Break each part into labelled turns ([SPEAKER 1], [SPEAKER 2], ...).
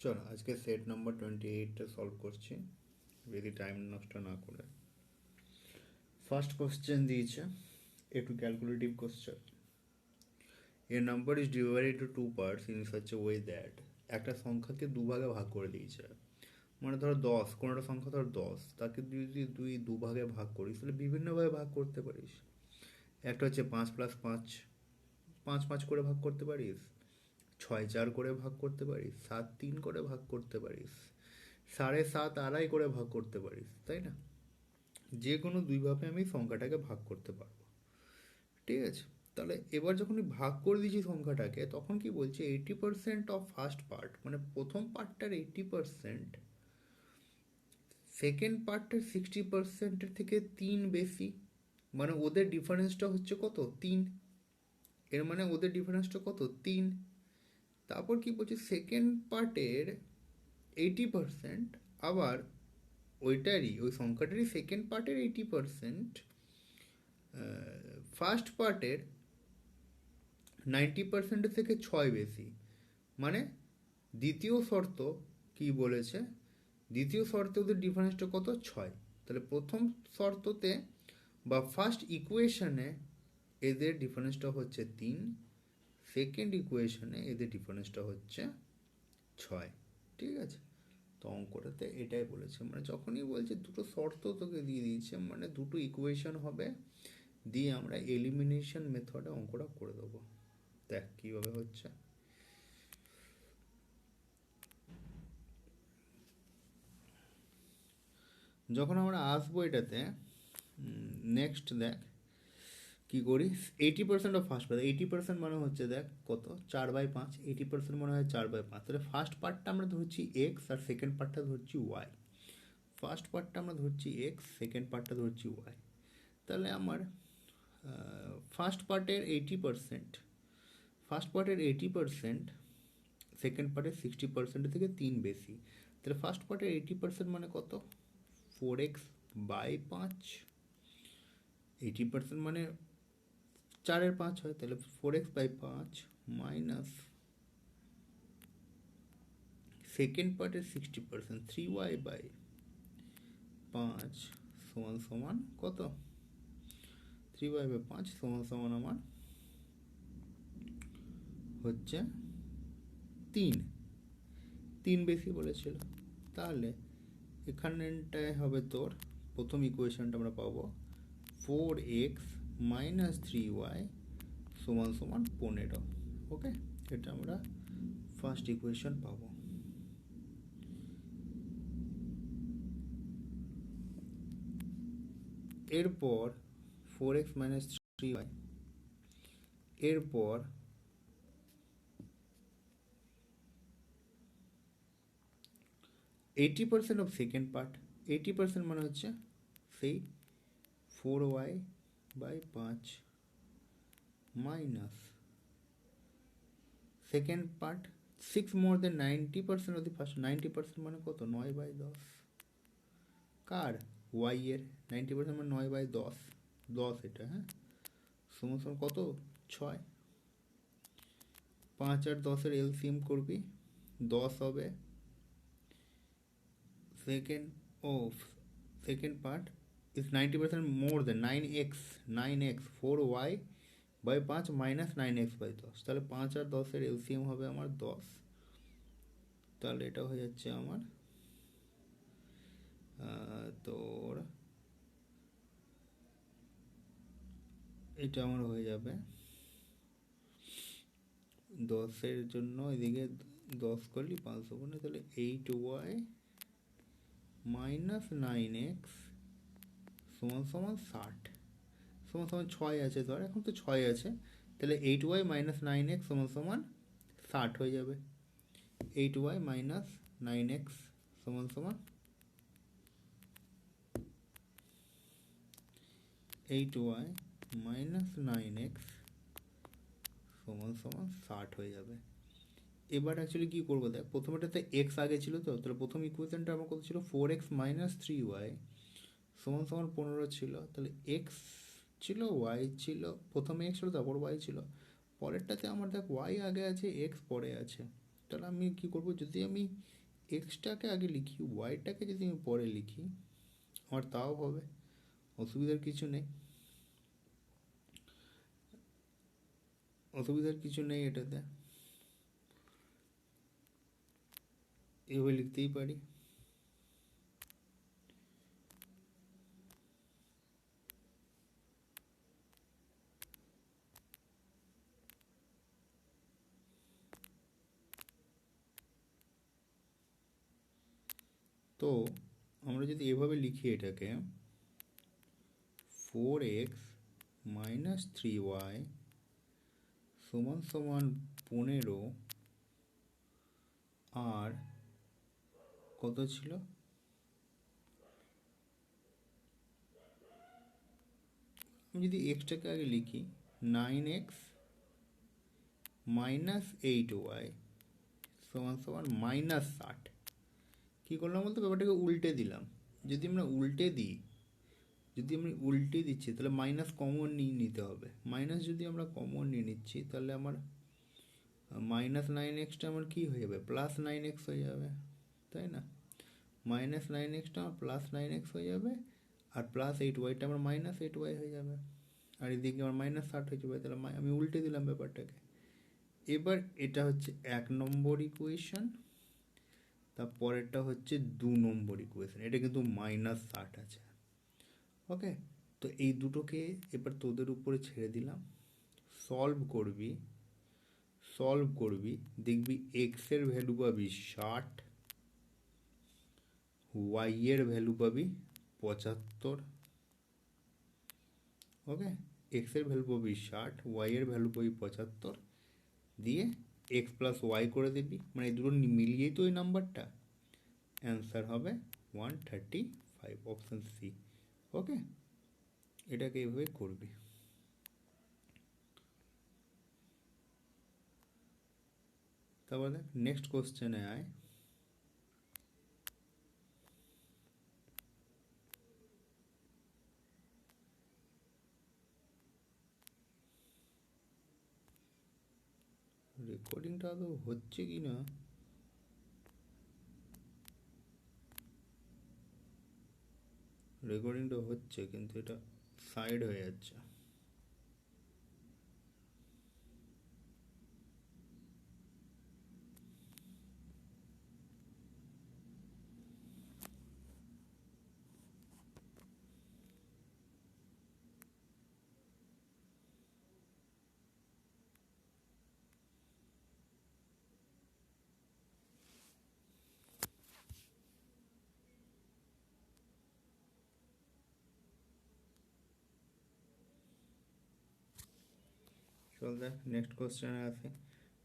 [SPEAKER 1] চলো আজকে set number 28টা solve করছি, বেশি টাইম নষ্ট না করে। ফার্স্ট কোশ্চেন দিয়েছে, একটু calculative question. A number is divided to two parts in such a way that, একটা সংখ্যাকে দুভাগে ভাগ করে দিয়েছে। মানে ধরো 10, কোনোটা সংখ্যা ধর 10, তাকে যদি তুই দুভাগে ভাগ করিস তাহলে বিভিন্নভাবে ভাগ করতে পারিস। একটা হচ্ছে 5+5, 5 করে ভাগ করতে পারিস, 6 4 করে ভাগ করতে পারিস, 7 3 করে ভাগ করতে পারিস, 7.5 করে ভাগ করতে পারিস, তাই না? যে কোনো দুইভাবে আমি সংখ্যাটাকে ভাগ করতে পারবো, ঠিক আছে? তাহলে এবার যখন ভাগ করে দিয়েছি সংখ্যাটাকে, তখন কি বলছে 80% অফ ফার্স্ট পার্ট, মানে প্রথম পার্টটার 80%, সেকেন্ড পার্টের 60%-এর থেকে 3 বেশি। মানে ওদের ডিফারেন্সটা হচ্ছে কত? 3। এর মানে ওদের ডিফারেন্সটা কত? 3। তারপর কি বলছে, সেকেন্ড পার্টের 80%, আবার ওই সংখ্যাটারই সেকেন্ড পার্টের 80%, ফার্স্ট পার্টের 90%-এর থেকে 6 বেশি। মানে দ্বিতীয় শর্ত কি বলেছে, দ্বিতীয় শর্তে ওদের ডিফারেন্সটা কত? 6। তাহলে প্রথম শর্ততে বা ফার্স্ট ইকুয়েশনে এদের ডিফারেন্সটা হচ্ছে 3, সেকেন্ড ইকুয়েশনে এদের ডিফারেন্সটা হচ্ছে 6, ঠিক আছে? তো অঙ্কটাতে এটাই বলেছে, মানে যখনই বলছে দুটো শর্ত তোকে দিয়ে দিয়েছে, মানে দুটো ইকুয়েশন হবে, দিয়ে আমরা এলিমিনেশন মেথডে অঙ্কটা করে দেবো। দেখ কীভাবে হচ্ছে। যখন আমরা আসবো এটাতে, নেক্সট দেখ কী করি। 80% অফ ফার্স্ট পার্ট, 80% মানে হচ্ছে দেখ কত? 4/5। 80% মানে হয় 4/5। তাহলে ফার্স্ট পার্টটা আমরা ধরছি এক্স, আর সেকেন্ড পার্টটা ধরছি ওয়াই। ফার্স্ট পার্টটা আমরা ধরছি এক্স, সেকেন্ড পার্টটা ধরছি ওয়াই। তাহলে আমার ফার্স্ট পার্টের 80%, সেকেন্ড পার্টের 60%-এর থেকে 3 বেশি। তাহলে ফার্স্ট পার্টের 80% মানে কত? 4x/5। 80% মানে 4/5 হয়, তাহলে 4x/5 মাইনাস সেকেন্ড পার্টের 60%, 3y/5 সমান সমান কত? 3y/5 সমান সমান আমার হচ্ছে 3 বেশি বলেছিল। তাহলে এখানটায় হবে তোর প্রথম ইকুয়েশনটা আমরা পাবো 4x মাইনাস 3y সমান সমান 15। ওকে, এটা আমরা ফার্স্ট ইকুয়েশন পাবো। এরপর 4x মাইনাস 3y, এরপর 80% অফ সেকেন্ড পার্ট। 80% মানে হচ্ছে সেই 4y/5 minus second part 6 more than 90% of the first. 90% মানে কত? 9/10। কার? ওয়াই এর। 90% মানে 9/10, 10 এটা, হ্যাঁ, সমান সমান কত? 6। 5 আর 10-এর এলসিএম করবি, 10 হবে। Second part is 90% more than 9x 4y/5 minus 9x/10। তাহলে 5 আর 10-এর এলসিএম হবে আমার 10। তাহলে এটা হয়ে যাচ্ছে আমার তোর, এটা আমার হয়ে যাবে 10-এর জন্য এদিকে 10 করলি 500 গুণে, তাহলে 8y মাইনাস 9x সমান সমান 60 সমান সমান 6 আছে, ধর এখন তো 6 আছে, তাহলে 8y মাইনাস 9x সমান সমান 60 হয়ে যাবে। 8y মাইনাস 9x সমান সমান 8y মাইনাস 9x সমান সমান 60 হয়ে যাবে। এবার অ্যাকচুয়ালি কী করবো দেখ, প্রথমেটাতে এক্স আগে ছিল, তো তাহলে প্রথম ইকুয়েশনটা আমার কত ছিল? 4x মাইনাস 3y সমান সমান 15 ছিল। তাহলে এক্স ছিল, ওয়াই ছিল, প্রথমে এক্স ছিল তারপর ওয়াই ছিল। পরেরটাতে আমার দেখ ওয়াই আগে আছে, এক্স পরে আছে, তাহলে আমি কী করবো, যদি আমি এক্সটাকে আগে লিখি, ওয়াইটাকে যদি আমি পরে লিখি আমার তাও হবে, অসুবিধার কিছু নেই, অসুবিধার কিছু নেই এটাতে, এভাবে লিখতেই পারি। তো আমরা যদি এভাবে লিখি এটাকে, 4x মাইনাস 3y সমান সমান 15, আর কত ছিল, আমি যদি এক্সটাকে আগে লিখি 9x মাইনাস 8y সমান সমান -60। কী করলাম বলতে, ব্যাপারটাকে উল্টে দিলাম। যদি আমরা উল্টে দিই, যদি আমি উল্টে দিচ্ছি তাহলে মাইনাস কমন নিয়ে নিতে হবে। মাইনাস যদি আমরা কমন নিয়ে নিচ্ছি তাহলে আমার -9x আমার কী হয়ে যাবে, +9x হয়ে যাবে, তাই না? -9xটা আমার +9x হয়ে যাবে, আর +8yটা আমার -8y হয়ে যাবে, আর এদিকে আমার -60 হয়ে যাবে। তাহলে আমি উল্টে দিলাম ব্যাপারটাকে। এবার এটা হচ্ছে 1 নম্বর ইকুয়েশন, তারপরেরটা হচ্ছে 2 নম্বর ইকুয়েশন। এটা কিন্তু -60 আছে। ওকে, তো এই দুটোকে এবার তোদের উপরে ছেড়ে দিলাম। সলভ করবি, দেখবি এক্সের ভ্যালু পাবি 60, ওয়াই এর ভ্যালু পাবি 75। ওকে, এক্সের ভ্যালু পাবি 60, ওয়াই এর ভ্যালু পাবি 75, দিয়ে এক্স প্লাস ওয়াই করে দিবি, মানে এই দুটো মিলিয়েই তো ওই নাম্বারটা। অ্যান্সার হবে 135, অপশান সি। ওকে, এটাকে এইভাবে করবি। তারপর দেখ নেক্সট কোশ্চেনে আয়। রেকর্ডিংটা আদৌ হচ্ছে কি না, রেকর্ডিংটা হচ্ছে কিন্তু এটা সাইড হয়ে যাচ্ছে। চল দেখ নেক্সট কোশ্চেনে আছে।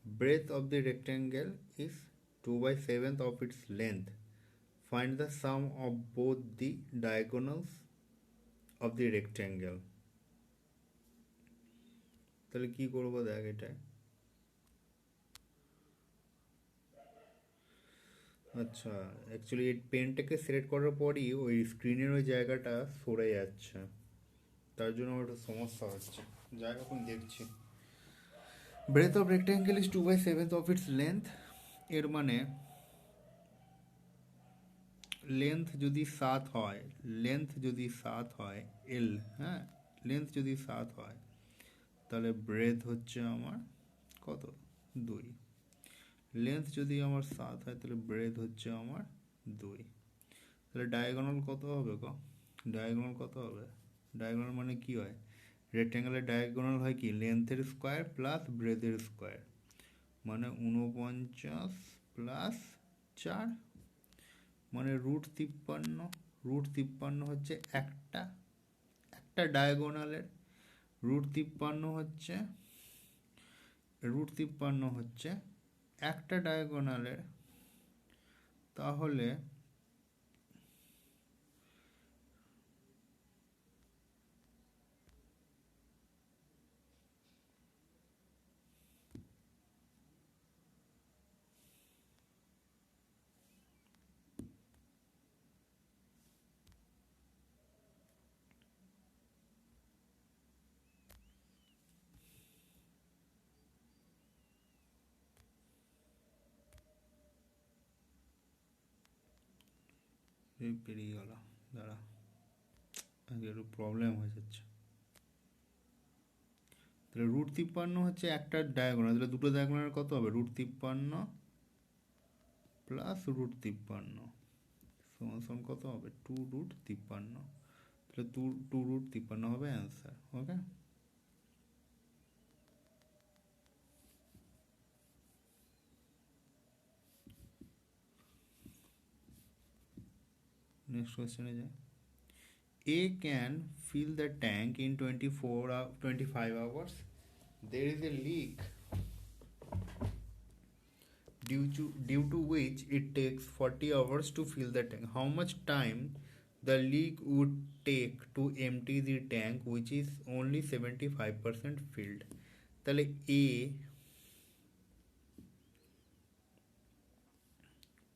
[SPEAKER 1] Breadth of the rectangle is 2/7 of its length. Find the sum of both the diagonals of the rectangle. তাহলে কি করবো দেখ, এটাই আচ্ছা, অ্যাকচুয়ালি এই পেনটাকে সিলেক্ট করার পরই ওই স্ক্রিনের ওই জায়গাটা সরে যাচ্ছে, তার জন্য আমার একটু সমস্যা হচ্ছে। যাই হোক, দেখছি। Breadth of rectangle is 2/7 of its length, এর মানে লেন্থ যদি 7 হয়, এল, হ্যাঁ, লেন্থ যদি 7 হয় তাহলে ব্রেথ হচ্ছে আমার কত, 2। লেন্থ যদি আমার 7 হয় তাহলে ব্রেথ হচ্ছে আমার 2। তাহলে ডায়াগোনাল কত হবে গো, ডায়াগোনাল মানে কি হয়, রেক্ট্যাঙ্গেলের ডায়াগোনাল হয় কি, লেন্থের স্কোয়ার প্লাস ব্রেথের স্কোয়ার, মানে 49 প্লাস 4, মানে √53 হচ্ছে একটা ডায়াগোনালের, √53 হচ্ছে একটা ডায়াগোনালের। তাহলে পেরিয়ে গেল, দাঁড়া আজকে একটু প্রবলেম হয়ে যাচ্ছে। তাহলে √53 হচ্ছে একটা ডায়াগোনাল, তাহলে দুটো ডায়াগোনাল কত হবে? √53 প্লাস √53 সমান সমান কত হবে? 2√53। তাহলে 2√53 হবে অ্যান্সার। ওকে, নেক্সট কোয়েশ্চেনে যাই। A can fill the tank in 25 hours. There is a leak due to which it takes 40 hours to fill the tank. How much time the leak would take to empty the tank which is only 75% filled? তাহলে A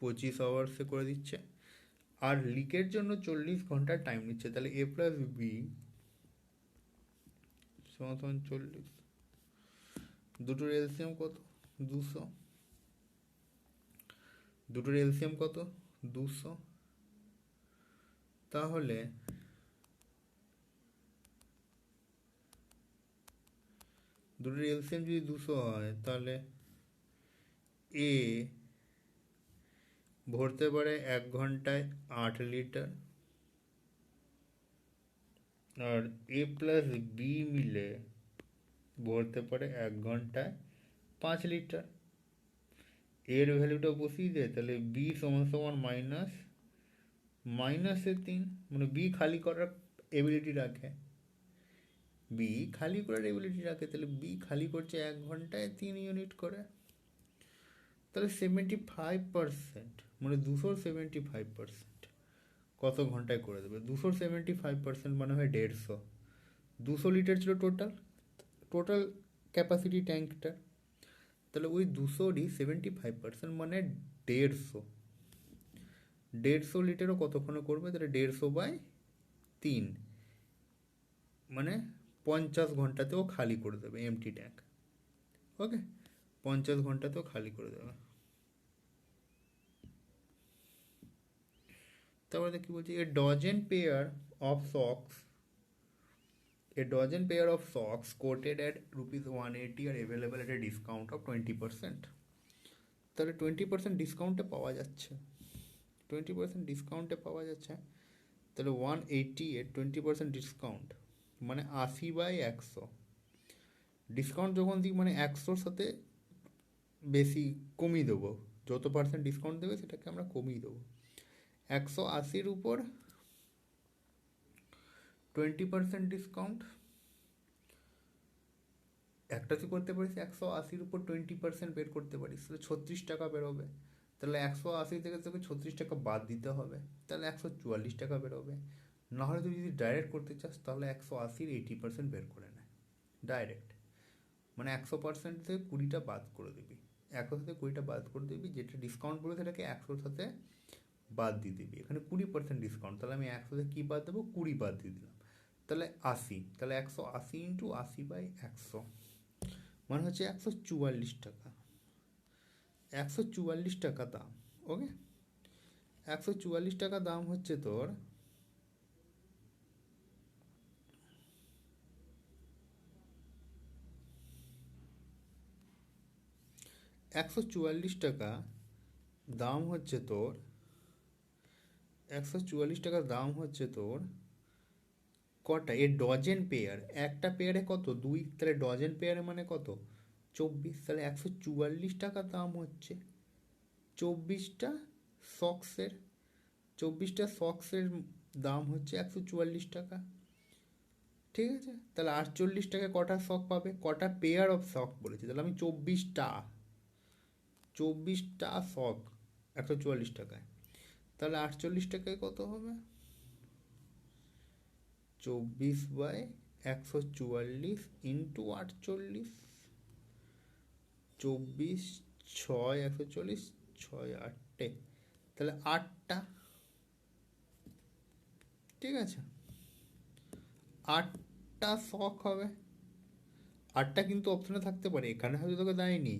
[SPEAKER 1] 25 আওয়ার্সে করে দিচ্ছে, আর লিকের জন্য 40 ঘন্টা time নিচ্ছে। তাহলে A plus B সমান 40, দুটোর LCM কত? 200। দুটোর এলসিএম কত? 200। তাহলে দুটোর এলসিএম যদি 200 হয়, তাহলে এ ভরতে পারে 1 ঘন্টায় 8 লিটার, আর এ প্লাস বি মিলে ভরতে পারে 1 ঘন্টায় 5 লিটার। এর ভ্যালুটা বসিয়ে দেয়, তাহলে বি সমান সমান -3, মানে বি খালি করার এবিলিটি রাখে, তাহলে বি খালি করছে 1 ঘন্টায় 3 ইউনিট করে। তাহলে 75%, মানে 275% কত ঘন্টায় করে দেবে? 275% মানে হয় 150। 200 লিটার ছিল টোটাল ক্যাপাসিটি ট্যাঙ্কটা, তাহলে ওই 200রই 75% মানে 150 লিটারও কতক্ষণে করবে? তাহলে 150/3 মানে 50 ঘন্টাতেও খালি করে দেবে এমটি ট্যাঙ্ক। ওকে, 50 ঘন্টাতেও খালি করে দেবে। তারপরে কি বলছি? A dozen pair of socks quoted at ₹180 are available at a discount of 20%. তাহলে 20% ডিসকাউন্টে পাওয়া যাচ্ছে, তাহলে 180 এর 20% ডিসকাউন্ট মানে 80/100। ডিসকাউন্ট যখন দিই মানে 100-র সাথে বেশি কমিয়ে দেবো, যত পার্সেন্ট ডিসকাউন্ট দেবে সেটাকে আমরা কমিয়ে দেবো। 180-র উপর 20% ডিসকাউন্ট, একটা তুই করতে পারিস 180-র উপর 20% বের করতে পারিস, তাহলে 36 টাকা বেরোবে। তাহলে 180 থেকে তোকে 36 টাকা বাদ দিতে হবে, তাহলে 144 টাকা বেরোবে। নাহলে তুই যদি ডাইরেক্ট করতে চাস তাহলে 180-র 80% বের করে নেয় ডাইরেক্ট, মানে 100% থেকে 20টা বাদ করে দিবি, 100 থেকে 20টা বাদ করে দিবি, যেটা ডিসকাউন্ট বলে সেটাকে 100-র সাথে বাদ দিয়ে দিবি। এখানে 20% ডিসকাউন্ট, তাহলে আমি 100 থেকে কী বাদ দেবো? 20 বাদ দিয়ে দিলাম, তাহলে 80। তাহলে 180 ইন্টু 80/100 মানে হচ্ছে 144 টাকা। 144 টাকা দাম। ওকে, 144 টাকা দাম হচ্ছে তোর 144 টাকা দাম হচ্ছে তোর 144 টাকা দাম হচ্ছে তোর কটা? এর ডজেন পেয়ার, একটা পেয়ারে কত? 2, তাহলে ডজেন পেয়ারে মানে কত? 24। তাহলে 144 টাকা দাম হচ্ছে 24টা সক্সের, 24টা সক্সের দাম হচ্ছে 144 টাকা। ঠিক আছে, তাহলে 48 টাকায় কটা সক পাবে? কটা পেয়ার অফ সক বলেছি, তাহলে আমি 24টা সক 144 টাকায়, তাহলে 48 টাকায় কত হবে? 24/144 ইন্টু 48, 24 6 140, 6 8, তাহলে 8টা। ঠিক আছে, 8টা শখ হবে। 8টা কিন্তু অপশনে থাকতে পারে, এখানে হয়তো তোকে দেয়নি,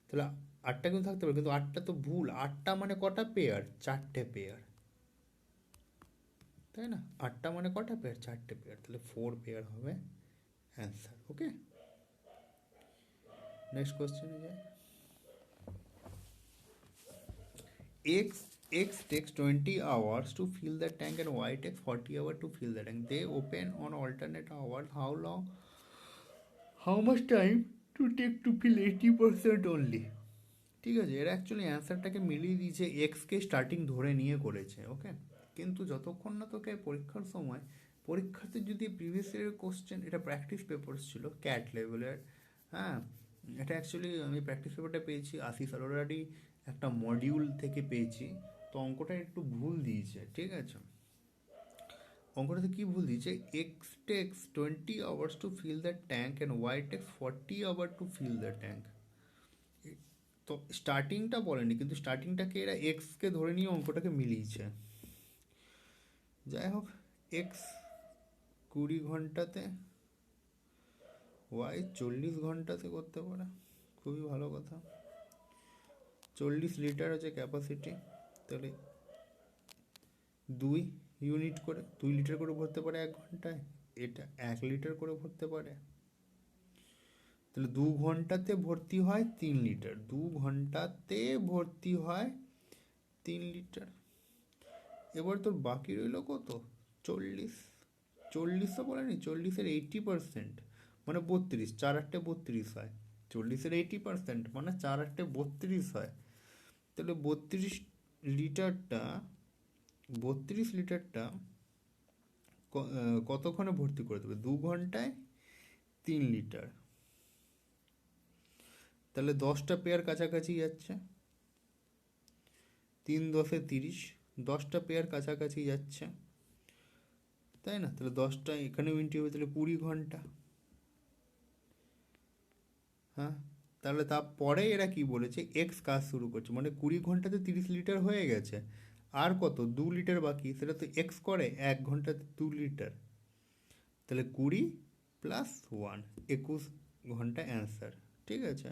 [SPEAKER 1] তাহলে 8টা কিন্তু থাকতে পারে, কিন্তু 8টা তো ভুল। 8টা মানে কটা পেয়ার? 4টে পেয়ার। তাই না? 8টা মানে কটা পেয়ার? 4টে পেয়ার, তাহলে 4 পেয়ার হবে অ্যান্সার। ওকে, নেক্সট কোশ্চেনে যাই। X takes 20 hours to fill the tank and Y takes 40 hours to fill the tank. They open on alternate hours. How much time to take to fill 80% only? ঠিক আছে, এরা actually অ্যান্সারটাকে মিলিয়ে দিয়েছে, এক্সকে starting ধরে নিয়ে করেছে। ওকে, কিন্তু যতক্ষণ না তোকে পরীক্ষার সময়, পরীক্ষাতে যদি প্রিভিয়াস ইয়ারের কোশ্চেন, এটা প্র্যাকটিস পেপারস ছিল ক্যাট লেভেলের, হ্যাঁ, এটা অ্যাকচুয়ালি আমি প্র্যাকটিস পেপারটা পেয়েছি আশিস অলরেডি একটা মডিউল থেকে পেয়েছি, তো অঙ্কটা একটু ভুল দিয়েছে। ঠিক আছে, অঙ্কটাতে কী ভুল দিয়েছে? X takes 20 hours to fill the tank and y takes 40 hour to fill the tank. তো স্টার্টিংটা বলেনি, কিন্তু স্টার্টিংটাকে এরা এক্সকে ধরে নিয়ে অঙ্কটাকে মিলিয়েছে। যাই হোক, এক্স 20 ঘন্টাতে, ওয়াই 40 ঘন্টাতে করতে পারে, খুবই ভালো কথা। 40 লিটার হচ্ছে ক্যাপাসিটি, তাহলে 2 ইউনিট করে 2 লিটার করে ভরতে পারে 1 ঘন্টায়, এটা 1 লিটার করে ভরতে পারে, তাহলে 2 ঘন্টাতে ভর্তি হয় 3 লিটার, 2 ঘন্টাতে ভর্তি হয় 3 লিটার। এবার তোর বাকি রইল কত? 40। 40 বলেনি, 40-এর 80% মানে 32, 4-8 32 হয়। 40-এর 80% মানে 4-8 32 হয়। তাহলে লিটারটা 32 লিটারটা কতক্ষণে ভর্তি করে দেবে? 2 ঘন্টায় 3 লিটার, তাহলে 10টা পেয়ার কাছাকাছি যাচ্ছে, 3 10-এ 30, 10টা পেয়ার কাছাকাছি যাচ্ছে, তাই না? তাহলে 10টা এখানে মিনিট হবে, তাহলে 20 ঘন্টা। হ্যাঁ, তাহলে তারপরে এরা কি বলেছে? এক্স কাজ শুরু করছে, মানে 20 ঘন্টাতে 30 লিটার হয়ে গেছে, আর কত? 2 লিটার বাকি, সেটা তো এক্স করে 1 ঘন্টাতে 2 লিটার, তাহলে 20 প্লাস 1, 21 ঘন্টা অ্যান্সার। ঠিক আছে,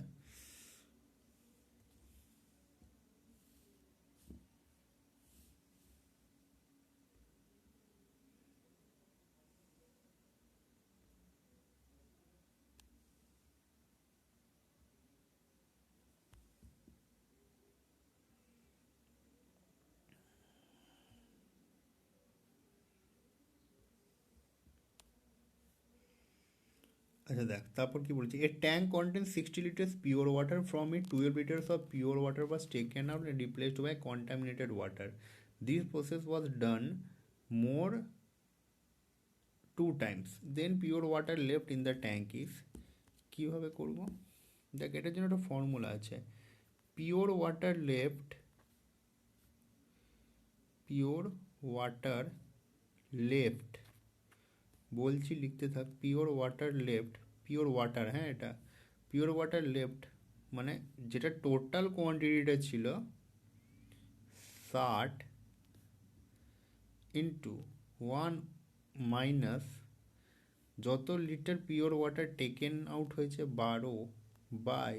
[SPEAKER 1] আচ্ছা দেখ তারপর কি বলছে, a tank contains 60 litres pure water, from it 12 litres of pure water was taken out and replaced by contaminated water. This process was done more 2 times, then pure water left in the tank is. কীভাবে করবো? দেখ, এটার জন্য একটা formula আছে, pure water left, বলছি লিখতে থাক, পিওর ওয়াটার, হ্যাঁ, এটা পিওর ওয়াটার লেফট মানে যেটা টোটাল কোয়ান্টিটিটা ছিল 60 ইন্টু 1 মাইনাস যত litre pure water taken out হয়েছে 12 বাই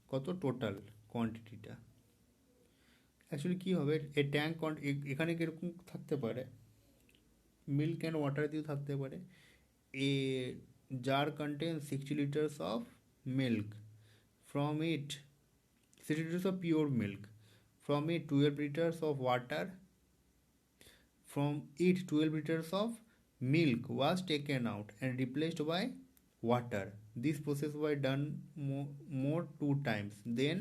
[SPEAKER 1] কত টোটাল কোয়ান্টিটিটা। অ্যাকচুয়ালি কী হবে, এ ট্যাঙ্ক এখানে কীরকম থাকতে পারে, মিল্ক অ্যান্ড ওয়াটার দিয়েও থাকতে পারে। A jar contains 60 liters of milk. From it, 60 liters of pure milk. From it, 12 liters of water. From it, 12 liters of milk was taken out and replaced by water. This process was done more 2 times. Then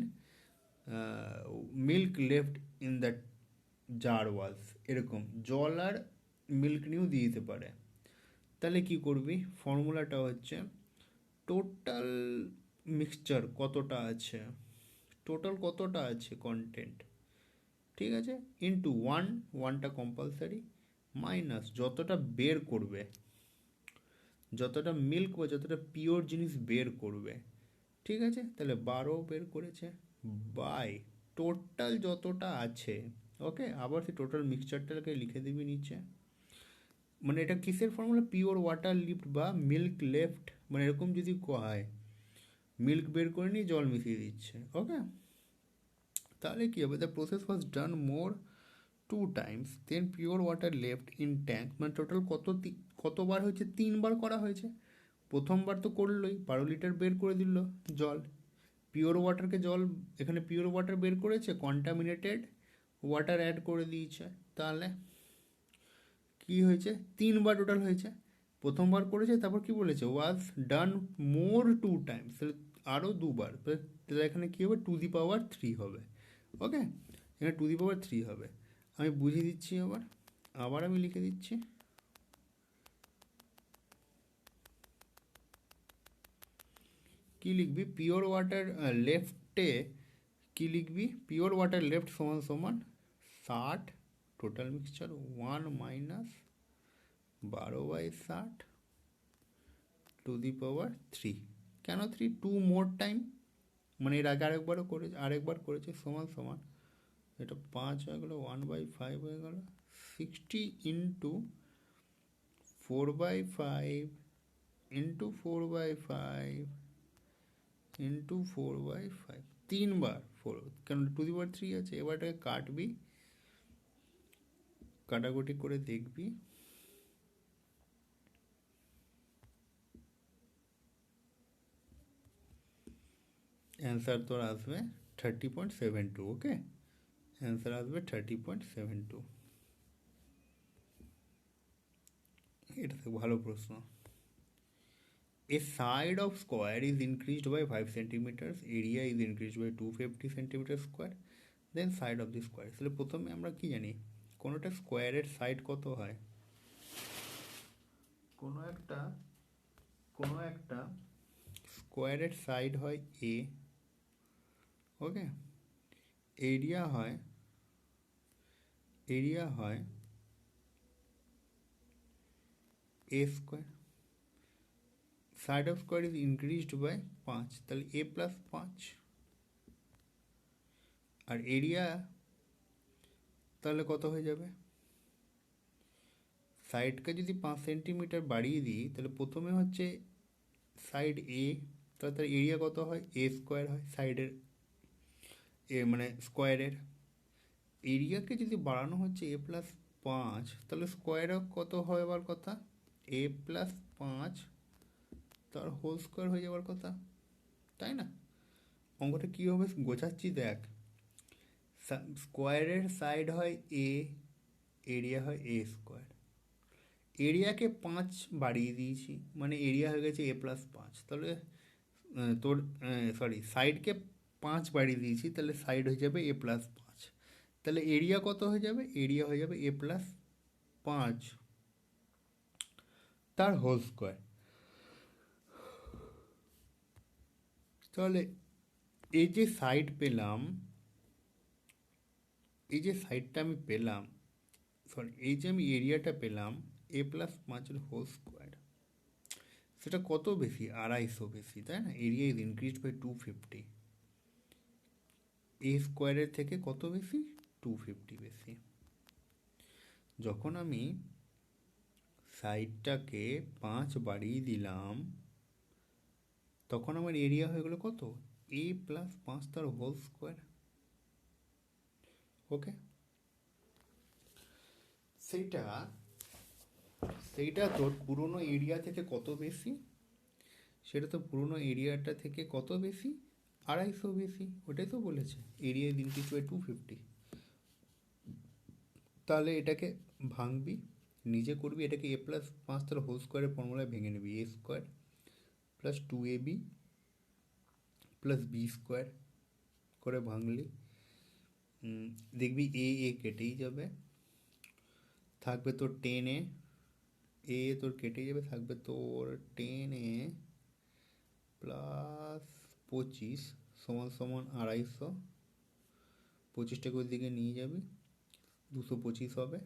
[SPEAKER 1] milk left in the jar was এরকম জল আর milk নিয়েও দিয়ে দিতে পারে। তাহলে কি করবি, ফর্মুলাটা হচ্ছে টোটাল মিক্সচার কতটা আছে, কন্টেন্ট, ঠিক আছে, ইন্টু 1টা কম্পালসারি, মাইনাস যতটা বের করবে, যতটা মিল্ক বা যতটা পিওর জিনিস বের করবে, ঠিক আছে, তাহলে 12 বের করেছে, বাই টোটাল যতটা আছে। ওকে, আবার সেই টোটাল মিক্সচারটাকে লিখে দিবি নিচে। মানে এটা কিসের ফর্মুলা? পিওর ওয়াটার লিফট বা মিল্ক লেফট, মানে এরকম যদি হয় মিল্ক বের করে নিয়ে জল মিশিয়ে দিচ্ছে। ওকে, তাহলে কী হবে, the process was done more 2 times then pure water left in tank, মানে টোটাল কতবার হয়েছে? 3বার করা হয়েছে। প্রথমবার তো করলোই, 12 লিটার বের করে দিল জল। পিওর ওয়াটারকে জল, এখানে পিওর ওয়াটার বের করেছে, কন্টামিনেটেড ওয়াটার অ্যাড করে দিয়েছে। তাহলে কি হয়েছে? 3বার টোটাল হয়েছে। প্রথমবার করেছে, তারপর কি বলেছে? ওয়াজ ডান মোর 2 টাইমস, তাহলে আরও 2বার। তাহলে এখানে কী হবে? 2 the power 3 হবে। ওকে, এখানে 2 the power 3 হবে। আমি বুঝিয়ে দিচ্ছি আবার আমি লিখে দিচ্ছি। কি লিখবি? পিওর ওয়াটার লেফটে কি লিখবি? পিওর ওয়াটার লেফট সমান সমান 60 total mixture 1 minus 12/60 2 the power 3। কেন 3? 2 মোর টাইম, মানে এর আগে আরেকবার করেছে সমান সমান, এটা 5 হয়ে গেলো, 1/5 হয়ে গেল, 60 ইন্টু 4/5 ইন্টু 4/5 ইন্টু 4/5, 3বার 4, কারণ 2 the power 3 আছে। এবার এটাকে কাটবি, কাটাকুটি করে দেখবি অ্যান্সার তোর আসবে 30.72। ওকে, অ্যান্সার আসবে 30.72। এটা তো ভালো প্রশ্ন। A side of square is increased by 5 centimeters, area is increased by 250 centimeters square, then side of the square। তাহলে প্রথমে আমরা কি জানি? কোনোটা স্কোয়ারের সাইড কত হয়? কোনো একটা স্কোয়ারের সাইড হয় এ, ওকে, এরিয়া হয় A square, side of square is increased by 5, তাহলে a প্লাস 5। আর এরিয়া তাহলে কত হয়ে যাবে? সাইডকে যদি 5 সেন্টিমিটার বাড়িয়ে দিই, তাহলে প্রথমে হচ্ছে সাইড এ, তাহলে তার এরিয়া কত হয়? এ স্কোয়ার হয় সাইডের, এ মানে স্কোয়ারের। এরিয়াকে যদি বাড়ানো হচ্ছে এ প্লাস 5, তাহলে স্কোয়ারও কত হওয়ার কথা? এ প্লাস 5 তার হোল স্কোয়ার হয়ে যাওয়ার কথা, তাই না? অঙ্কটা কীভাবে গোছাচ্ছি দেখ। স্কোয়ারের সাইড হয় এ, এরিয়া হয় এ স্কোয়ার। এরিয়াকে 5 বাড়িয়ে দিয়েছি, মানে এরিয়া হয়ে গেছে এ প্লাস 5। তাহলে তোর সাইডকে 5 বাড়িয়ে দিয়েছি, তাহলে সাইড হয়ে যাবে এ প্লাস 5। তাহলে এরিয়া কত হয়ে যাবে? এরিয়া হয়ে যাবে এ প্লাস 5 তার হোল স্কোয়ার। তাহলে এই যে সাইডটা আমি পেলাম, এই যে আমি এরিয়াটা পেলাম এ প্লাস 5-এর হোল স্কোয়ার, সেটা কত বেশি? 250 বেশি, তাই না? এরিয়া ইজ ইনক্রিজড বাই 250, এ স্কোয়ারের থেকে কত বেশি? 250 বেশি। যখন আমি সাইডটাকে 5 বাড়িয়ে দিলাম, তখন আমার এরিয়া হয়ে গেলো কত? এ প্লাস 5 তার হোল স্কোয়ার। ওকে, সেইটা তোর পুরনো এরিয়া থেকে কত বেশি? সেটা তো পুরনো এরিয়াটা থেকে কত বেশি? 250 বেশি। ওটাই তো বলেছে, এরিয়া ইজ ইনক্রিজড বাই 250। তাহলে এটাকে ভাঙবি, নিজে করবি, এটাকে এ প্লাস 5 তার হোল স্কোয়ারের ফর্মুলায় ভেঙে নিবি। A square plus 2ab plus B square করে ভাঙলি, দেখবি এ কেটেই যাবে, থাকবে তোর 10a, তোর কেটে যাবে, থাকবে তোর 10a প্লাস 25 সমান সমান 250। 25টাকে ওই দিকে নিয়ে যাবি, 225 হবে।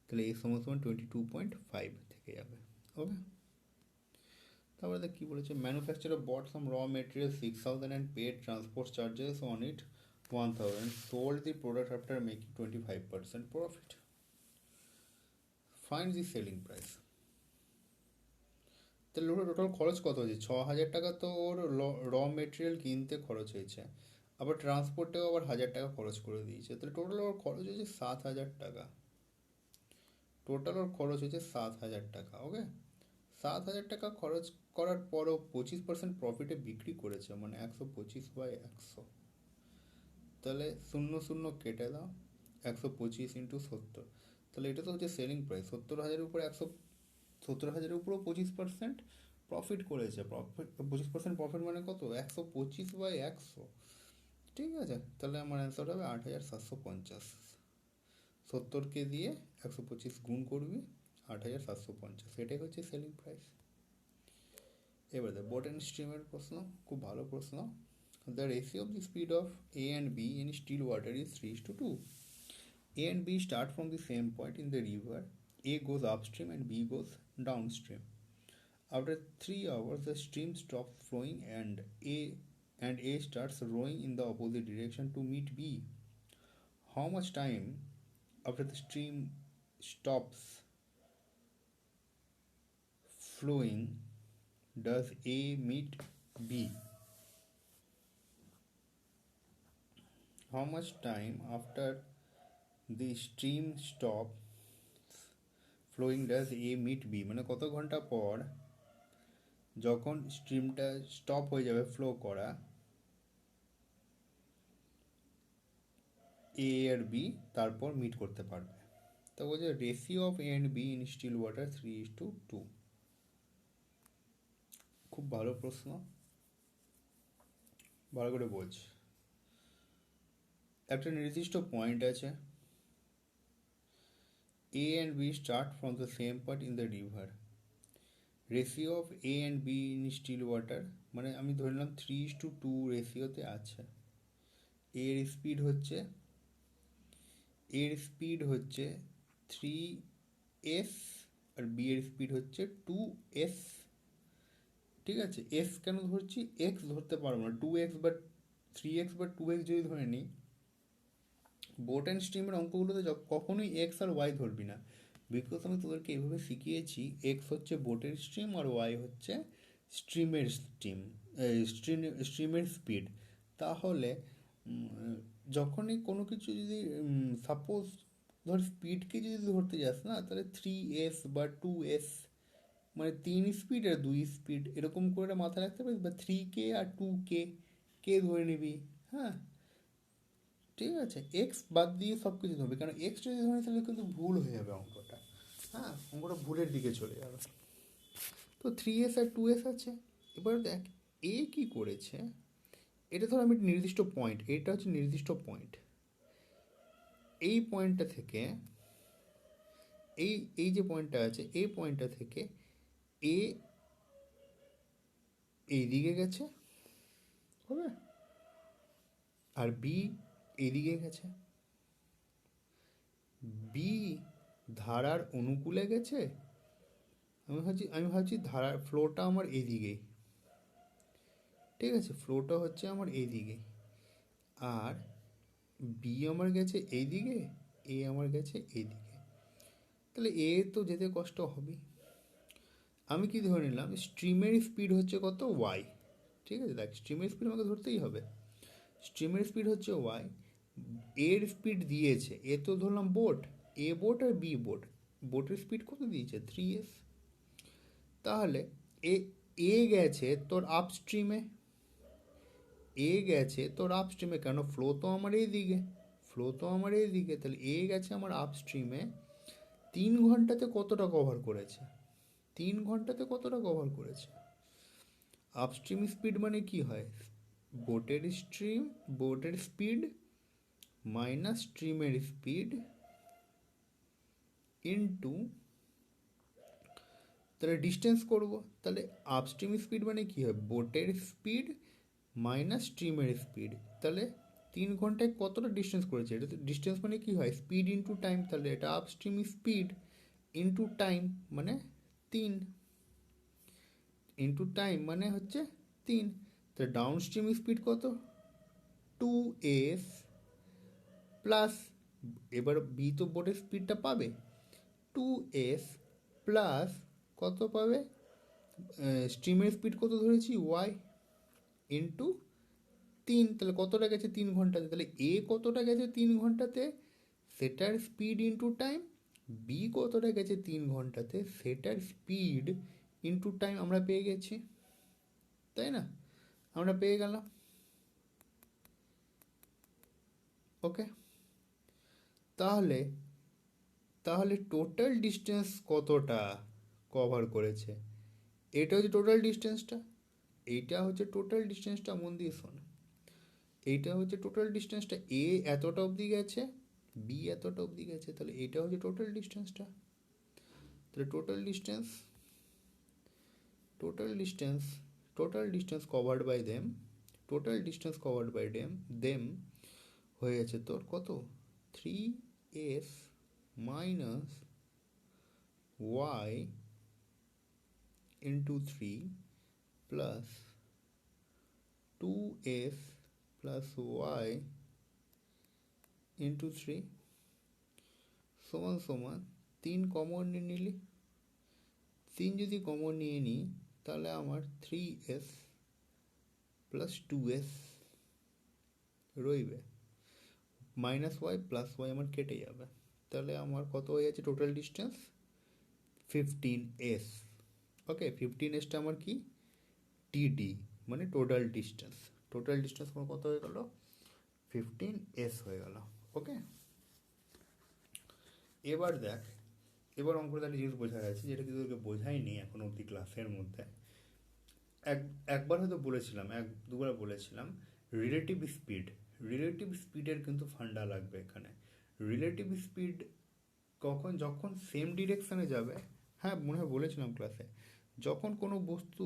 [SPEAKER 1] তাহলে এ সমান সমান 22.5 থেকে যাবে। ওকে, তারপরে দেখ কী বলেছে। Manufacturer bought some raw material 6000 and paid transport charges on it 1000, sold the product after making 25% profit. Find the selling price. তাহলে ওটা টোটাল খরচ কত হয়েছে? 6000 টাকা তো ওর র মেটেরিয়াল কিনতে খরচ হয়েছে, আবার ট্রান্সপোর্টেও আবার 1000 টাকা খরচ করে দিয়েছে, তাহলে টোটাল ওর খরচ হয়েছে 7000 টাকা। টোটাল ওর খরচ হয়েছে 7000 টাকা। ওকে, 7000 টাকা খরচ করার পরও 25% প্রফিটে বিক্রি করেছে, মানে 125/100। তাহলে 0 0 কেটে দাও, 125 × 70, তাহলে এটা তো হচ্ছে সেলিং প্রাইস। 70,000-এর উপরে 70,000-এর উপরেও 25% প্রফিট করেছে। প্রফিট 25% প্রফিট মানে কত? 125/100। ঠিক আছে, তাহলে আমার অ্যান্সার হবে 8,750। 70কে দিয়ে 125 গুণ করবি, 8,750, এটাই হচ্ছে সেলিং প্রাইস। এবার দেখ বোট অ্যান্ড স্ট্রিমের প্রশ্ন, খুব ভালো প্রশ্ন। The ratio of the speed of A and B in still water is 3:2. A and B start from the same point in the river. A goes upstream and B goes downstream. After 3 hours, the stream stops flowing and A starts rowing in the opposite direction to meet B. How much time after the stream stops flowing does A meet B? How much time after the stream stops flowing does A meet B? মানে কত ঘন্টা পর যখন স্ট্রিমটা stop হয়ে যাবে flow করা, এ আর B তারপর meet করতে পারবে। তো বলছে ratio of A and B in still water 3:2. খুব ভালো প্রশ্ন, ভালো করে বোঝ। একটা নির্দিষ্ট পয়েন্ট আছে, A and B start from the same point in the river. Ratio of A and B in still water মানে আমি ধরলাম 3:2 রেশিওতে আছে। এর স্পিড হচ্ছে 3s আর বি এর স্পিড হচ্ছে 2s। ঠিক আছে, এস কেন ধরছি, এক্স ধরতে পারবো না, 2x বা 3x বা 2x যদি ধরে নিই, বোট অ্যান্ড স্ট্রিমের অঙ্কগুলোতে কখনোই এক্স আর ওয়াই ধরবি না, বিকজ আমি তোদেরকে এইভাবে শিখিয়েছি, এক্স হচ্ছে বোটের স্ট্রিম আর ওয়াই হচ্ছে স্ট্রিমের স্ট্রিমের স্পিড। তাহলে যখনই কোনো কিছু যদি সাপোজ ধর স্পিডকে যদি ধরতে যাস না, তাহলে 3s বা 2s মানে 3 স্পিড আর 2 স্পিড এরকম করে মাথায় রাখতে পারিস, বা 3k আর 2k কে ধরে নিবি। হ্যাঁ, ঠিক আছে, এক্স বাদ দিয়ে সব কিছু ধরবে, কারণ এক্স যদি ধরে তাহলে কিন্তু ভুল হয়ে যাবে অঙ্কটা। হ্যাঁ, অঙ্কটা ভুলের দিকে চলে যাবে। তো 3s আর 2s আছে। এবার দেখ এ কি করেছে, এটা ধর আমি নির্দিষ্ট পয়েন্ট, এটা হচ্ছে নির্দিষ্ট পয়েন্ট, এই পয়েন্টটা থেকে এই যে পয়েন্টটা আছে, এই পয়েন্টটা থেকে এ এইদিকে গেছে, হবে, আর বি এইদিকে গেছে। বি ধারার অনুকূলে গেছে, আমি ভাবছি ধারার ফ্লোটা আমার এইদিকেই। ঠিক আছে, ফ্লোটা হচ্ছে আমার এইদিকে, আর বি আমার গেছে এইদিকে, এ আমার গেছে এইদিকে, তাহলে এ তো যেতে কষ্ট হবেই। আমি কি ধরে নিলাম, স্ট্রিমের স্পিড হচ্ছে কত, ওয়াই। ঠিক আছে, দেখ স্ট্রিমের স্পিড আমাকে ধরতেই হবে, স্ট্রিমের স্পিড হচ্ছে ওয়াই, এর স্পিড দিয়েছে, এ তো ধরলাম বোট, এ বোট আর বি বোট, বোটের স্পিড কত দিয়েছে, 3s। তাহলে এ এ গেছে তোর আপস্ট্রিমে, এ গেছে তোর আপস্ট্রিমে, কেন ফ্লো তো আমার এইদিকে, তাহলে এ গেছে আমার আপস্ট্রিমে। 3 ঘন্টাতে কতটা কভার করেছে, 3 ঘন্টাতে কতটা কভার করেছে। আপস্ট্রিম স্পিড মানে কি হয়, বোটের স্পিড মাইনাস স্ট্রিমের স্পিড ইনটু, তাহলে ডিস্টেন্স করব, তাহলে আপস্ট্রিম স্পিড মানে কি হয়, বোটের স্পিড মাইনাস স্ট্রিমের স্পিড, তাহলে 3 ঘন্টায় কতটা ডিস্টেন্স করেছে, এটা তো ডিস্টেন্স মানে কি হয়, স্পিড ইনটু টাইম, তাহলে এটা আপস্ট্রিম স্পিড ইনটু টাইম মানে 3, ইনটু টাইম মানে হচ্ছে 3, তাহলে ডাউন স্ট্রিম স্পিড কত, 2s প্লাস, এবার বি তো বোটের স্পিডটা পাবে, 2s প্লাস কত পাবে, স্ট্রিমের স্পিড কত ধরেছি, ওয়াই ইন্টু 3, তাহলে কতটা গেছে 3 ঘন্টাতে, তাহলে এ কতটা গেছে 3 ঘন্টাতে সেটার স্পিড ইনটু টাইম, বি কতটা গেছে 3 ঘন্টাতে সেটার স্পিড ইনটু টাইম আমরা পেয়ে গেছি, তাই না? আমরা পেয়ে গেলাম। ওকে, তাহলে তাহলে টোটাল ডিস্টেন্স কতটা কভার করেছে, এটা হচ্ছে টোটাল ডিস্টেন্সটা, এইটা হচ্ছে টোটাল ডিস্টেন্সটা, মন দিয়ে শোন, এইটা হচ্ছে টোটাল ডিস্টেন্সটা, এ এতটা অবধি গেছে, বি এতটা অবধি গেছে, তাহলে এটা হচ্ছে টোটাল ডিস্টেন্সটা। তাহলে total distance covered by them, total distance covered by them হয়ে গেছে তোর কত, 3s minus y into 3 plus 2s plus y into 3 সমান সমান 3 কমন নিয়ে নিলি, 3 যদি কমন নিয়ে নিই তাহলে আমার 3s প্লাস 2s রইবে, মাইনাস ওয়াই প্লাস ওয়াই আমার কেটে যাবে, তাহলে আমার কত হয়ে যাচ্ছে টোটাল ডিস্টেন্স 15s। ওকে, 15sটা আমার কি, টিডি মানে টোটাল ডিস্টেন্স আমার কত হয়ে গেল 15s হয়ে গেল। ওকে, এবার দেখ, এবার অঙ্কটা একটা জিনিস বোঝা গেছে যেটা কিন্তু তোকে বোঝাইনি এখন অবধি ক্লাসের মধ্যে, একবার হয়তো বলেছিলাম, এক দুবার বলেছিলাম, রিলেটিভ স্পিডের কিন্তু ফান্ডা লাগবে এখানে। রিলেটিভ স্পিড যখন সেম ডিরেকশানে যাবে, হ্যাঁ মনে হয় বলেছিলাম ক্লাসে, যখন কোনো বস্তু,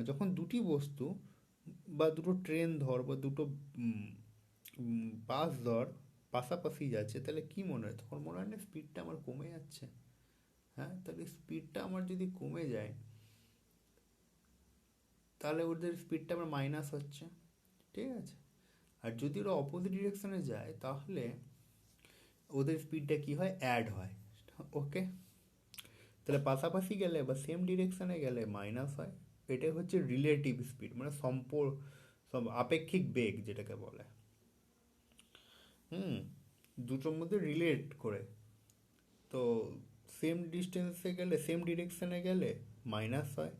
[SPEAKER 1] যখন দুটি বস্তু বা দুটো ট্রেন ধর বা দুটো বাস ধর পাশাপাশি যাচ্ছে, তাহলে কি মনে হয়, তখন মনে হয় না স্পিডটা আমার কমে যাচ্ছে। হ্যাঁ, তাহলে স্পিডটা আমার যদি কমে যায় তাহলে ওদের স্পিডটা আমার মাইনাস হচ্ছে, ঠিক আছে? আর যদি ওরা অপোজিট ডিরেকশনে যায় তাহলে ওদের স্পিডটা কি হয়, অ্যাড হয়। ওকে, তাহলে পাশাপাশি গেলে বা সেম ডিরেকশনে গেলে মাইনাস হয়, এটাই হচ্ছে রিলেটিভ স্পিড, মানে আপেক্ষিক বেগ যেটাকে বলে। হুম, দুটোর মধ্যে রিলেট করে, তো সেম ডিরেকশনে গেলে মাইনাস হয়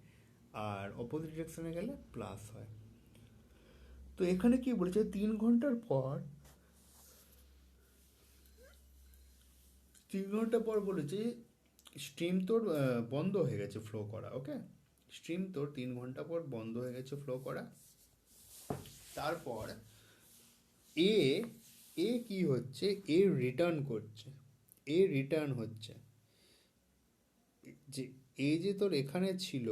[SPEAKER 1] আর অপোজিট ডিরেকশনে গেলে প্লাস হয়। তো এখানে কি বলেছে, 3 ঘন্টা পর বলেছে স্ট্রিম তোর বন্ধ হয়ে গেছে ফ্লো করা। ওকে, স্ট্রিম তোর 3 ঘন্টা পর বন্ধ হয়ে গেছে ফ্লো করা। তারপর এ এ কি হচ্ছে, এ রিটার্ন করছে, এ রিটার্ন হচ্ছে যে এ যে তোর এখানে ছিল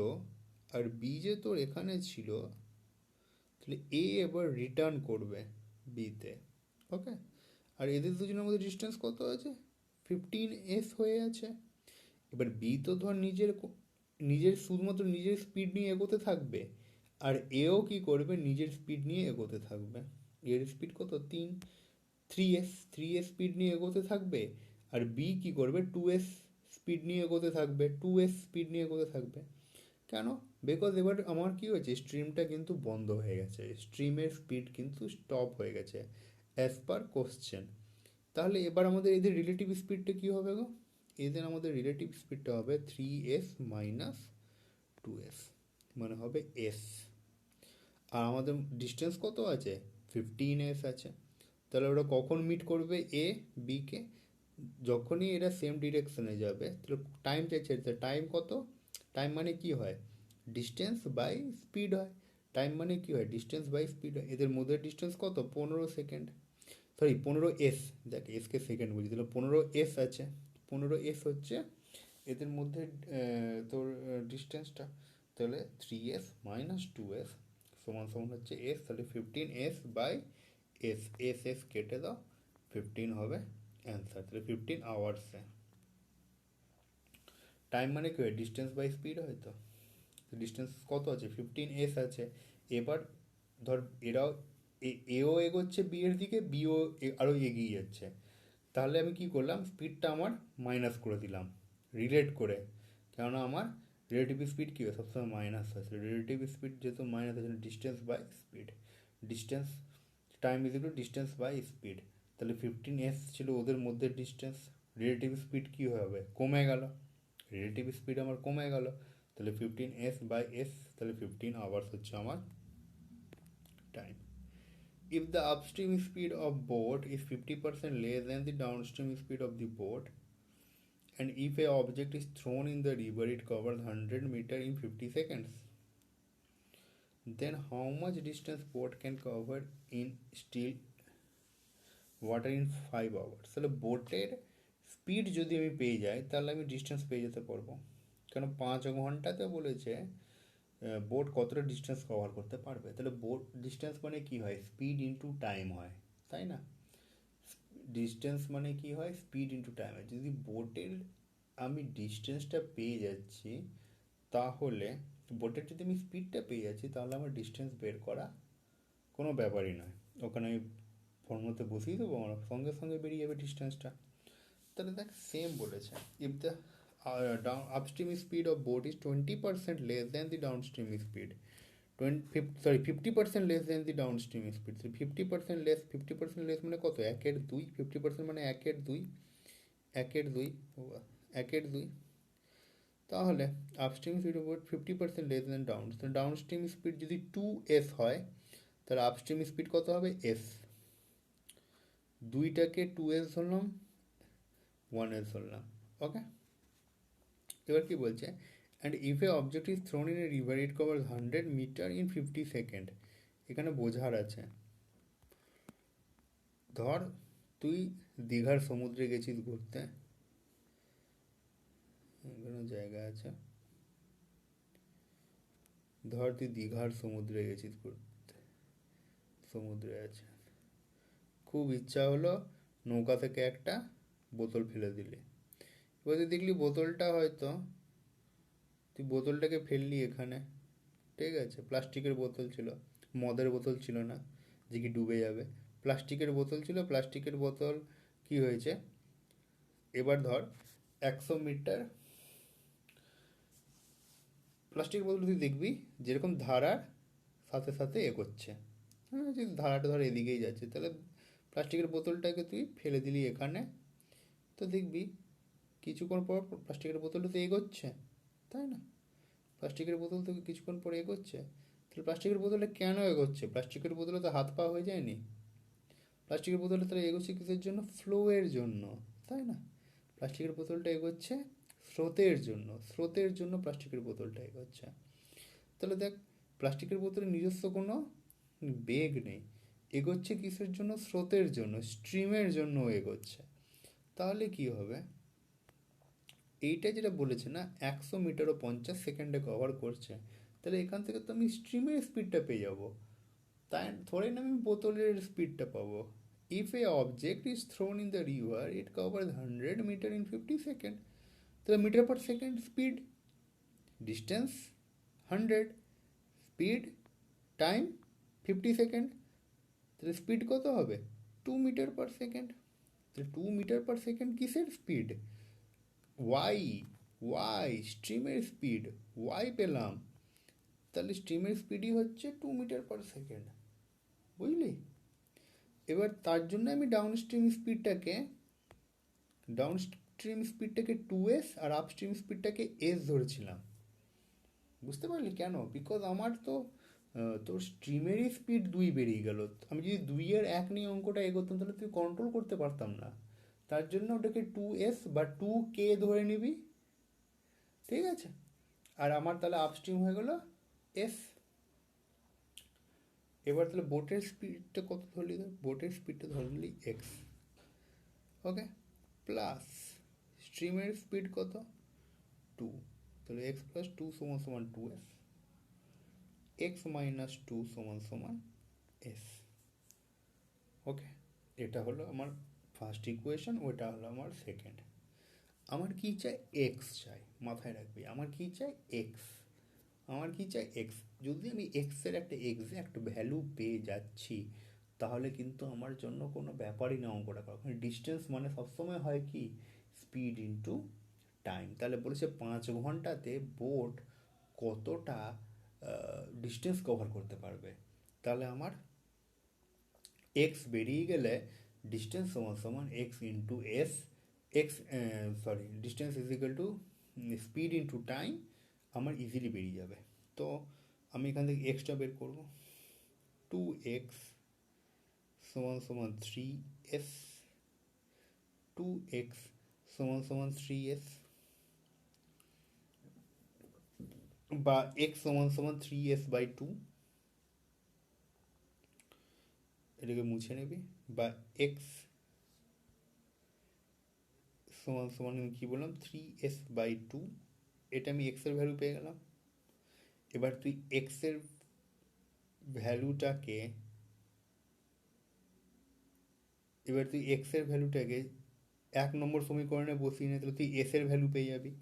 [SPEAKER 1] আর বি যে তোর এখানে ছিল, তাহলে এ এবার রিটার্ন করবে বিতে। ওকে, আর এদের দুজনের মধ্যে ডিস্টেন্স কত আছে, 15s হয়ে আছে। এবার বি তো ধর নিজের শুধুমাত্র নিজের স্পিড নিয়ে এগোতে থাকবে, আর এও কি করবে, নিজের স্পিড নিয়ে এগোতে থাকবে। এর স্পিড কত, 3s স্পিড নিয়ে এগোতে থাকবে, আর বি কি করবে, 2s স্পিড নিয়ে এগোতে থাকবে, 2s স্পিড নিয়ে এগোতে থাকবে। কেন, বিকজ এবার আমার কি হয়েছে, স্ট্রিমটা কিন্তু বন্ধ হয়ে গেছে, স্ট্রিমের স্পিড কিন্তু স্টপ হয়ে গেছে অ্যাজ পার কোশ্চেন। তাহলে এবার আমাদের এদের রিলেটিভ স্পিডটা কী হবে গো, এদের আমাদের রিলেটিভ স্পিডটা হবে 3s মাইনাস 2s, মানে হবে s। আর আমাদের ডিস্টেন্স কত আছে, 15s আছে। তাহলে ওরা কখন মিট করবে এ বিকে, যখনই এরা সেম ডিরেকশনে যাবে। তাহলে টাইম চাইছে, টাইম কত, টাইম মানে কি হয়, ডিস্টেন্স বাই স্পিড হয়। টাইম মানে কি হয়, ডিস্টেন্স বাই স্পিড হয়। এদের মধ্যে ডিস্টেন্স কত, 15 সেকেন্ড, সরি 15s, দেখ এসকে সেকেন্ড বলছি, তাহলে 15s আছে, 15s হচ্ছে এদের মধ্যে তোর ডিস্টেন্সটা। তাহলে 3s মাইনাস 2s সমান সমান হচ্ছে s, তাহলে 15s বাই এস কেটে দাও, 15 হবে অ্যান্সার। তাহলে 15 আওয়ার্সে, টাইম মানে কি হয়, ডিস্টেন্স বাই স্পিড হয়। তো ডিস্টেন্স কত আছে, 15s আছে। এবার ধর এরাও এও এগোচ্ছে বি এর দিকে, বিও আরও এগিয়ে যাচ্ছে, তাহলে আমি কি করলাম, স্পিডটা আমার মাইনাস করে দিলাম রিলেট করে, কেননা আমার রিলেটিভ স্পিড কী হয়, সবসময় মাইনাস হয়। রিলেটিভ স্পিড যেহেতু মাইনাস আছে, distance by speed, distance time is equal to distance by speed. তাহলে 15s ছিল ওদের মধ্যে ডিস্টেন্স, রিলেটিভ স্পিড কী হবে, কমে গেল, রিলেটিভ স্পিড আমার কমে গেল। তাহলে 15s/s, তাহলে 15 আওয়ার্স হচ্ছে আমার time. If the upstream speed of boat is 50% less than the downstream speed of the boat, and if a object is thrown in the river, it covers 100 meter in 50 seconds, then how much distance boat can cover in still water in 5 hours? তাহলে বোটের speed যদি আমি পেয়ে যাই তাহলে আমি distance পেয়ে যেতে পারবো, কারণ 5 ঘন্টাতে বলেছে বোট কতটা ডিস্টেন্স কভার করতে পারবে। তাহলে বোট ডিস্টেন্স মানে কি হয়, স্পিড ইন্টু টাইম হয়, তাই না? ডিস্টেন্স মানে কি হয়, স্পিড ইন্টু টাইম হয়। যদি বোটের আমি ডিস্টেন্সটা পেয়ে যাচ্ছি, তাহলে বোটের যদি আমি স্পিডটা পেয়ে যাচ্ছি, তাহলে আমার ডিস্টেন্স বের করা কোনো ব্যাপারই নয়। ওখানে আমি ফর্মুলাতে বসিয়ে দেবো, আমার সঙ্গে সঙ্গে বেরিয়ে যাবে ডিস্টেন্সটা। তাহলে দেখ সেম বলেছে, if the upstream speed of boat is 20% less than the downstream speed, 50% less than the downstream speed, so 50% less, 50% less মানে কত, 1/2, 50% মানে 1/2, 1/2, 1/2, তাহলে upstream speed of boat 50% less than downstream speed যদি 2s হয়, তাহলে আপস্ট্রিম স্পিড কত হবে, s। দুইটাকে 2s ধরলাম, 1s ধরলাম, ওকে। এবার কি বলছে, and if a object is thrown in a river it cover 100 metre in 50 second. এখানে বোঝার আছে, ধর তুই দীঘার সমুদ্রে গেছিস ঘুরতে, এখানে জায়গা আছে, ধর তুই দীঘার সমুদ্রে গেছিস ঘুরতে, সমুদ্রে আছে, খুব ইচ্ছা হলো নৌকা থেকে একটা বোতল ফেলে দিলে, এবার তুই দেখলি বোতলটা হয়তো, তুই বোতলটাকে ফেললি এখানে, ঠিক আছে, প্লাস্টিকের বোতল ছিল, মদের বোতল ছিল না যে কি ডুবে যাবে, প্লাস্টিকের বোতল ছিল, প্লাস্টিকের বোতল কি হয়েছে, এবার ধর 100 মিটার প্লাস্টিকের বোতল তুই দেখবি যেরকম ধারার সাথে সাথে এগোচ্ছে, হ্যাঁ, যদি ধারাটা ধর এদিকেই যাচ্ছে, তাহলে প্লাস্টিকের বোতলটাকে তুই ফেলে দিলি এখানে, তো দেখবি কিছুক্ষণ পর প্লাস্টিকের বোতলটা তো এগোচ্ছে, তাই না? প্লাস্টিকের বোতল তো কিছুক্ষণ পরে এগোচ্ছে, তাহলে প্লাস্টিকের বোতলে কেন এগোচ্ছে, প্লাস্টিকের বোতলে তো হাত পা হয়ে যায়নি, প্লাস্টিকের বোতলে তারা এগোচ্ছে কিসের জন্য, ফ্লোয়ের জন্য, তাই না? প্লাস্টিকের বোতলটা এগোচ্ছে স্রোতের জন্য, স্রোতের জন্য প্লাস্টিকের বোতলটা এগোচ্ছে। তাহলে দেখ প্লাস্টিকের বোতলে নিজস্ব কোনো বেগ নেই, এগোচ্ছে কিসের জন্য, স্রোতের জন্য, স্ট্রিমের জন্য এগোচ্ছে। তাহলে কি হবে, এইটা যেটা বলেছে না 100 মিটার ও 50 সেকেন্ডে কভার করছে, তাহলে এখান থেকে তো আমি স্ট্রিমের স্পিডটা পেয়ে যাবো, তাই ধরে না আমি বোতলের স্পিডটা পাবো। If a object is thrown in the river it covers 100 metre in 50 second, তাহলে metre per second speed, distance 100, speed, time 50 second, তাহলে স্পিড কত হবে, 2 মিটার পার সেকেন্ড। তাহলে 2 মিটার পার সেকেন্ড কিসের স্পিড, ওয়াই, ওয়াই স্ট্রিমের speed, Y পেলাম, তাহলে স্ট্রিমের স্পিডই হচ্ছে 2 মিটার পার সেকেন্ড, বুঝলি? এবার তার জন্য আমি ডাউনস্ট্রিম স্পিডটাকে 2s আর আপস্ট্রিম স্পিডটাকে s ধরেছিলাম, বুঝতে পারলি কেন, বিকজ আমার তো তোর স্ট্রিমেরই স্পিড 2 বেরিয়ে গেল, আমি যদি 2 এর 1 নিয়ে অঙ্কটা এগোতাম তাহলে তুই কন্ট্রোল করতে পারতাম না, তার জন্য ওটাকে 2s বা 2k ধরে নিবি, ঠিক আছে? আর আমার তাহলে আপস্ট্রিম হয়ে গেল s। এবার তাহলে বোটের স্পিডটা কত ধরলি, বোটের স্পিডটা ধরলি এক্স, ওকে, প্লাস স্ট্রিমের স্পিড কত 2, তাহলে এক্স প্লাস 2 সমান সমান 2s, এক্স মাইনাস 2 সমান সমান s, ওকে। এটা হলো আমার ফার্স্ট ইকুয়েশন, ওটা হলো আমার সেকেন্ড। আমার কি চাই, এক্স চাই, মাথায় রাখবি আমার কি চাই, এক্স, আমার কি চাই এক্স। যদি আমি এক্সের একটা এক্স্যাক্ট ভ্যালু পেয়ে যাচ্ছি, তাহলে কিন্তু আমার জন্য কোনো ব্যাপারই না অঙ্কটা করা, ডিস্টেন্স মানে সবসময় হয় কি, স্পিড ইন্টু টাইম। তাহলে বলেছে 5 ঘন্টাতে বোট কতটা ডিস্টেন্স কভার করতে পারবে, তাহলে আমার এক্স বেরিয়ে গেলে ডিস্টেন্স সমান সমান x into S, distance is equal two speed into time আমার ইজিলি বেরিয়ে যাবে। তো আমি এখান থেকে এক্সটা বের করবো, 2x সমান সমান 3s, 2x সমান সমান 3s, বা x সমান সমান 3s/2, এটাকে মুছে নেবে, বা x সমান সমান কি বললাম 3s/2, এটা আমি x এর ভ্যালু পেয়ে গেলাম। এবার তুই x এর ভ্যালুটাকে এক নম্বর সমীকরণে বসিয়ে নে, তাহলে তুই এস এর ভ্যালু পেয়ে যাবি।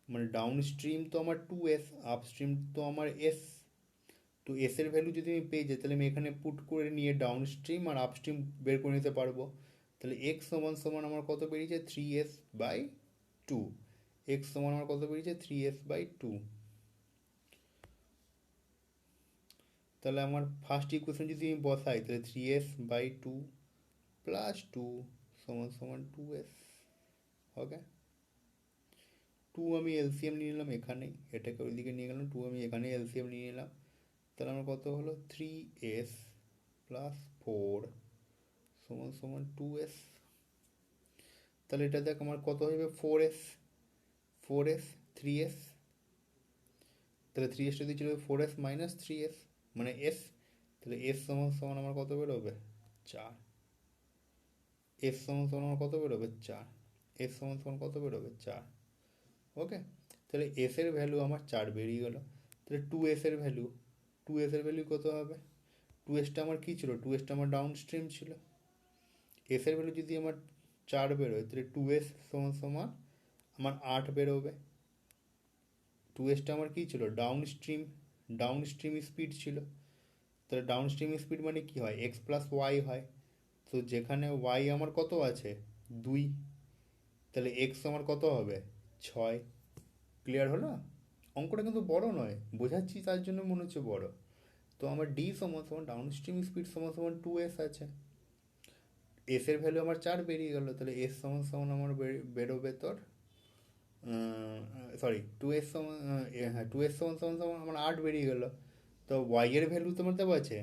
[SPEAKER 1] মানে ডাউন স্ট্রিম তো আমার 2s, আপস্ট্রিম তো আমার s, তো এস এর ভ্যালু যদি আমি পেয়ে যাই তাহলে আমি এখানে পুট করে নিয়ে ডাউন স্ট্রিম আর আপস্ট্রিম বের করে নিতে পারবো। তাহলে এক্স সমান সমান আমার কত বেরিয়েছে 3s/2, এক্স সমান আমার কত বেরিয়েছে 3s/2। তাহলে আমার ফার্স্ট ইকুয়েশন যদি আমি বসাই তাহলে 3s/2 প্লাস 2 সমান সমান 2s। ওকে, 2 আমি এলসিএম নিয়ে নিলাম এখানেই, এটাকে ওইদিকে নিয়ে গেলাম, 2 আমি এখানে এলসিএম নিয়ে নিলাম। তাহলে আমার কত হলো 3s প্লাস 4 সমান সমান 2s। তাহলে এটা দেখ আমার কত হবে 4s, 3s, তাহলে 3s যদি ছিল 4s মাইনাস 3s মানে s, তাহলে s সমান সমান আমার কত বেরোবে 4, s সমান সমান আমার কত বেরোবে 4, s সমান সমান কত বেরোবে 4। ওকে, তাহলে s এর ভ্যালু আমার 4 বেরিয়ে গেল। তাহলে 2s এর ভ্যালু, কত হবে, 2sটা আমার কী ছিল, 2sটা আমার ডাউন স্ট্রিম ছিল, s এর ভ্যালু যদি আমার 4 বেরোয় তাহলে 2s সমান সমান আমার 8 বেরোবে। 2sটা আমার কী ছিল, ডাউন স্ট্রিম স্পিড ছিল। তাহলে ডাউন স্ট্রিম স্পিড মানে কি হয়, এক্স প্লাস ওয়াই হয়। তো যেখানে ওয়াই আমার কত আছে 2, তাহলে এক্স আমার কত হবে 6। ক্লিয়ার হলো? অঙ্কটা কিন্তু বড় নয়, বোঝাচ্ছি তার জন্য মনে হচ্ছে বড়। তো আমার ডি সমান সমান ডাউন স্ট্রিম স্পিড সমান সমান 2s আছে, এস এর ভ্যালু আমার 4 বেরিয়ে গেল, তাহলে এস সমান সমান আমার বেরোবে তোর 2s সমান, হ্যাঁ 2s সমান সমান সমান আমার 8 বেরিয়ে গেল। তো ওয়াই এর ভ্যালু তোমার দেওয়া আছে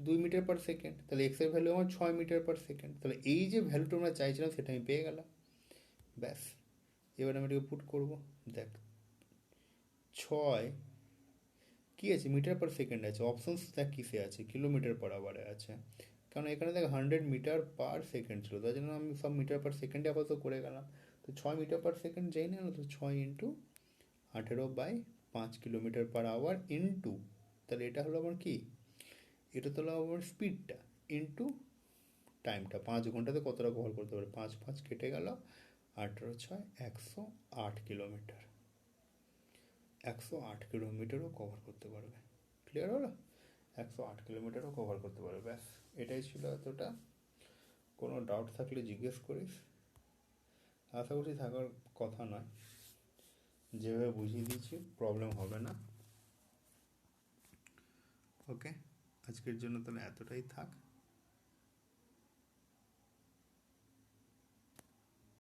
[SPEAKER 1] 2 মিটার পার সেকেন্ড, তাহলে এক্স এর ভ্যালু আমার 6 মিটার পার সেকেন্ড। তাহলে এই যে ভ্যালুটা আমরা চাইছিলাম সেটা আমি পেয়ে গেলাম। ব্যাস, এবার আমি এটাকে পুট করবো। দেখ 6 কী আছে, মিটার পার সেকেন্ড আছে, অপশনস দেখ কিসে আছে, কিলোমিটার পার আওয়ারে আছে, কারণ এখানে দেখ 100 মিটার পার সেকেন্ড ছিল, তার জন্য আমি সব মিটার পার সেকেন্ডে আপাতত করে গেলাম। তো 6 মিটার পার সেকেন্ড যেই না, তো 6 into 18/5 kilometre per hour into, তাহলে এটা হলো আমার কি, এটা তো হলো আমার স্পিডটা ইন্টু টাইমটা, 5 ঘন্টাতে কতটা কভার করতে পারে, 5 5 কেটে গেল, 18 6 108 কিলোমিটার, 108 কিলোমিটারও কভার করতে পারবে। ক্লিয়ার হলো? 108 কিলোমিটারও কভার করতে পারবে। ব্যাস, এটাই ছিল এতটা। কোনো ডাউট থাকলে জিজ্ঞেস করিস, আশা করছি থাকার কথা নয়, যেভাবে বুঝিয়ে দিচ্ছি প্রবলেম হবে না। ওকে, আজকের জন্য তাহলে এতটাই থাক।